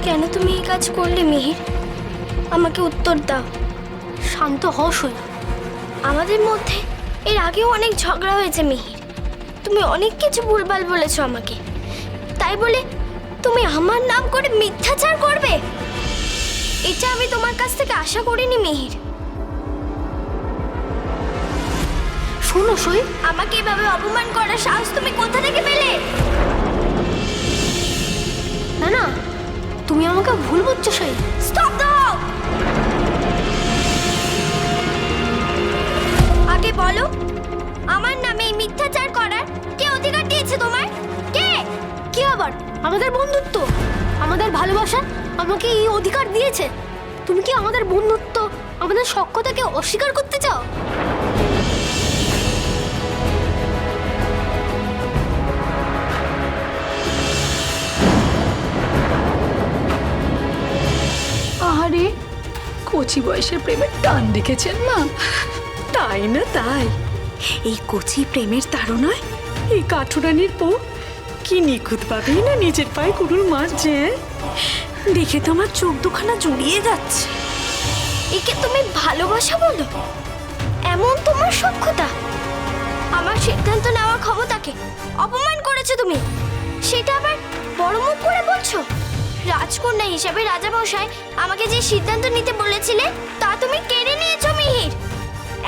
কেন তুমি এই কাজ করলে মিহির? আমাকে উত্তর দাও। শান্ত হও সই। আমাদের মধ্যে এর আগেও অনেক ঝগড়া হয়েছে মিহির। তুমি অনেক কিছু ভুলভাল বলেছো আমাকে, তাই বলে তুমি আমার নাম করে মিথ্যাচার করবে? এটা আমি তোমার কাছ থেকে আশা করিনি মিহির। শোনো সই, আমাকে এভাবে অপমান করার সাহস তুমি কোথা থেকে পেলে? না না, তুমি আমাকে ভুল বুঝছো সই। স্টপ দাও। আগে বলো, আমার নামে এই মিথ্যাচার করার কে অধিকার দিয়েছে তোমার? কে? কি আবার? আমাদের বন্ধুত্ব, আমাদের ভালোবাসা আমাকে এই অধিকার দিয়েছে। তুমি কি আমাদের বন্ধুত্ব, আমাদের সখ্যতাকে অস্বীকার করতে চাও? আরে কচি বয়সের প্রেমের টান দেখেছেন মা? তাই না তাই, এই কচি প্রেমের তাড়নায় এই কাঠুরানির পো কি নিখুঁত পাবেই না নিজের পায়ে কুড়ুল মারছে। দেখে তো আমার চোখ দুখানা জুড়িয়ে যাচ্ছে। একে তুমি ভালোবাসা বলো? এমন তোমার সখ্যতা? আমার সিদ্ধান্ত নেওয়ার ক্ষমতাকে অপমান করেছো তুমি, সেটা আবার বড় মুখ করে বলছো। রাজকন্যা হিসাবে রাজামশাই আমাকে যে সিদ্ধান্ত নিতে বলেছিলে তা তুমি কেড়ে নিয়েছো মিহির।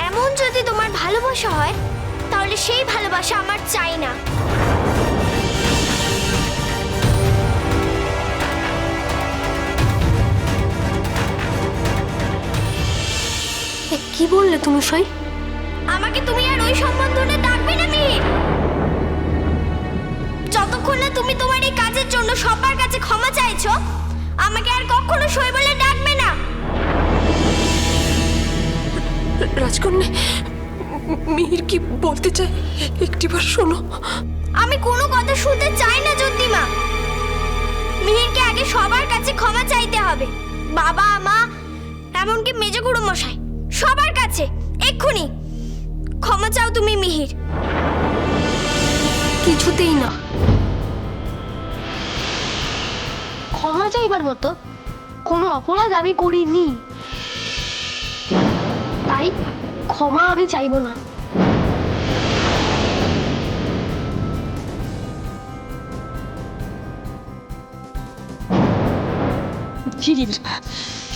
এমন যদি তোমার ভালোবাসা হয় তাহলে সেই ভালোবাসা আমার চাই না। কি বললে তুমি সই? আমাকে তুমি আর ওই সম্বোধনে ডাকবে না মিহির। যতক্ষণ না তুমি তোমার এই কাজের জন্য সবার কাছে ক্ষমা চাইছো, আমাকে আর কখনো সই বলে ডাকবে না। রাজকন্যা, মিহির কি বলতে চায় একটিবার শোনো। আমি কোনো কথা শুনতে চাই না জ্যোতিমা। মিহিরকে আগে সবার কাছে ক্ষমা চাইতে হবে, বাবা মা এমনকি মেজো গুরু মশাই সবার কাছে। এক্ষুনি ক্ষমা চাও তুমি মিহির। কিছুতেই না। ক্ষমা চাইবার মতো কোনো অপরাধ আমি করিনি, তাই ক্ষমা আমি চাইবো না।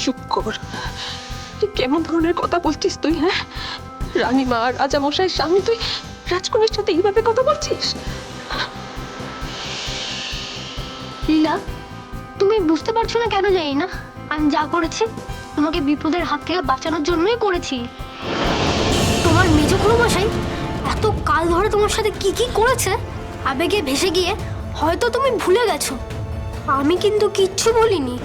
চুপ কর। কেমন ধরনের কথা বলছিস তুই? হ্যাঁ, রানীমা আর রাজামশাইয়ের সামনে তুই রাজকন্যার সাথে এইভাবে কথা বলছিস? লীলা, তুমি বুঝতে পারছো না কেন জানি না, আমি যা করেছি তোমাকে বিপদের হাত থেকে বাঁচানোর জন্যই করেছি। তোমার মেজো খুড়ো মশাই এত কাল ধরে তোমার সাথে কি কি করেছে, আবেগে ভেসে গিয়ে হয়তো তুমি ভুলে গেছো। আমি কিন্তু কিচ্ছু বলিনি।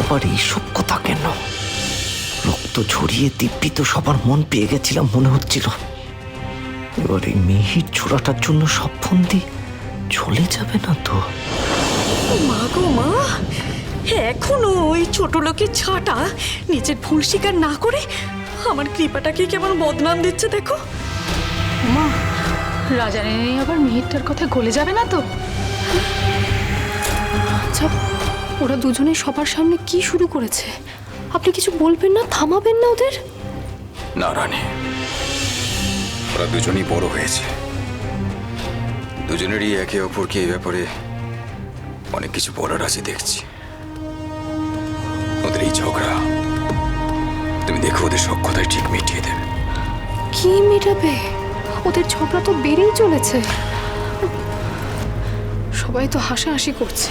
আবার এইসব কথা কেন? রক্ত ঝরিয়ে দিব্যি তো সবার মন পেয়ে গেছিলাম মনে হচ্ছিল। এবার এই মিহির ছোড়াটার জন্য সব ফন্দি চলে যাবে না তো? মা গো মা, এখনো ওই ছোট লোকের ছাটা নিজের ভুল স্বীকার না করে আমার কৃপাটাকে কেমন বদনাম দিচ্ছে দেখো। মা, রাজারানী আবার মিহিরটার কথা গলে যাবে না তো? আচ্ছা, ওরা দুজনে সবার সামনে কি শুরু করেছে? আপনি কিছু বলবেন না, থামাবেন না ওদের? না রানী, ওরা দুজনই বড় হয়েছে। দুজনেরই একে অপরকে এই ব্যাপারে অনেক কিছু বলার আছে দেখছি। ওদের এই ঝগড়া তুমি দেখো ওদের সখ্যতায় ঠিক মিটিয়ে দেবে। কি মেটাবে? ওদের ঝগড়া তো বেড়েই চলেছে। সবাই তো হাসাহাসি করছে।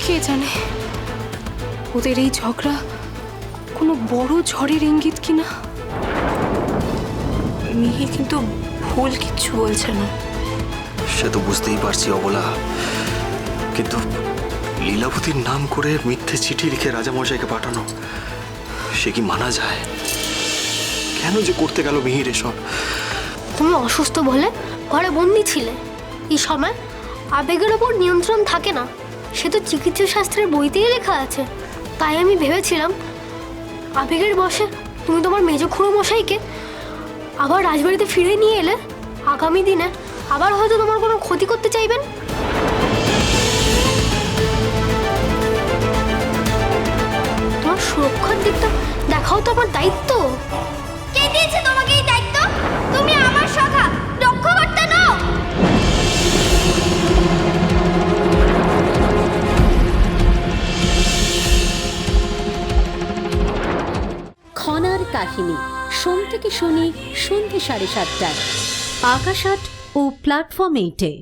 কে জানে ওদের এই ঝগড়া কোনো বড় ঝড়ের ইঙ্গিত কিনা। মিহির কিন্তু ভুল কিচ্ছু বলছে না। সে তো বুঝতেই পারছি অবলা, কিন্তু লীলাবতীর নাম করে মিথ্যে চিঠি লিখে রাজামশাইকে পাঠানো, সে কি মানা যায়? কেন যে করতে গেল মিহির এসব? তুমি অসুস্থ বলে ঘরে বন্দি ছিলে। এই সময় আবেগের ওপর নিয়ন্ত্রণ থাকে না, সে তো চিকিৎসা শাস্ত্রের বইতেই লেখা আছে। তাই আমি ভেবেছিলাম আবেগের বশে তুমি তোমার মেজো খুড়ো মশাইকে আবার রাজবাড়িতে ফিরে নিয়ে এলে আগামী দিনে আবার হয়তো তোমার কোনো ক্ষতি করতে চাইবেন। তোমার সুরক্ষার দিকটা দেখাও তো আমার দায়িত্ব। কে দিয়েছে তোমাকে এই দায়িত্ব? তুমি আমার সখা, রক্ষাকর্তা নও। খনার কাহিনী সোম থেকে শনি সন্ধ্যে 7:30টায় আকাশ আট ও প্ল্যাটফর্ম 8-এ।